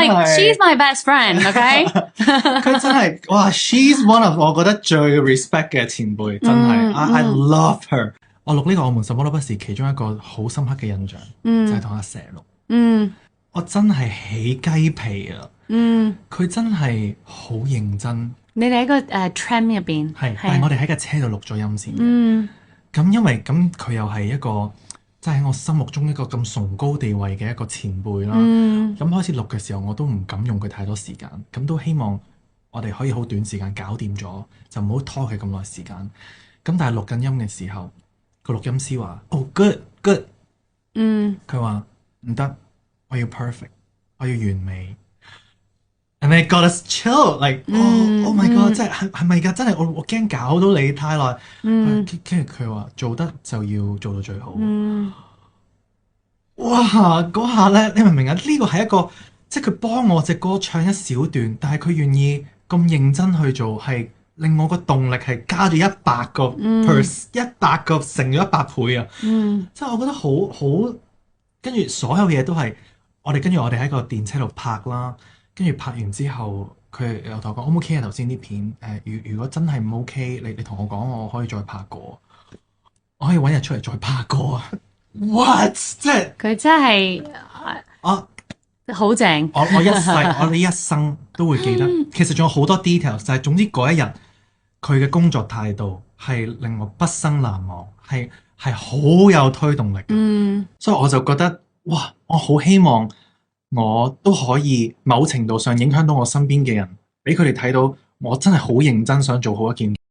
like she's my best friend，OK？佢真係哇 ，she's one of 我覺得最 respect 嘅前輩，真係I love her。我錄呢個我們什麼都不是，其中一個好深刻嘅印象，就係同阿蛇錄。我真係起雞皮啊！佢真係好認真。你哋喺個tram 入邊，係，但係我哋喺架車度錄咗音先。咁因為咁佢又係一個即係喺我心目中一個咁崇高地位嘅一個前輩啦。咁開始錄嘅時候，我都唔敢用佢太多時間，咁都希望我哋可以好短時間搞掂咗，就唔好拖佢咁耐時間。咁但係錄緊音嘅時候，個錄音師話：Oh good，佢話唔得，我要 perfect， 我要完美。And they got us chill, like oh my god， 真係咪㗎？真係我驚搞到你太耐。跟住佢話做得就要做到最好。哇！嗰下咧，你明唔明啊？呢個係一個即係佢幫我隻歌唱一小段，但係佢願意咁認真去做，係令我個動力係加咗100個 100個乘咗100倍啊！即係我覺得好，跟住所有嘢都係跟住我哋喺個電車度拍啦。跟住拍完之後，佢又同我講 O 唔 OK 啊？頭先啲片如果真係唔 OK，你同我講，我可以再拍過，我可以揾日出嚟再拍過啊 ！What？ 即係佢真係好正。我呢一生都會記得。其實仲有好多 details， 就係總之嗰一日佢嘅工作態度係令我畢生難忘，係好有推動力嘅。所以我就覺得哇，我好希望我都可以某程度上影響到我身邊嘅人，俾佢哋睇到我真係好認真想做好一件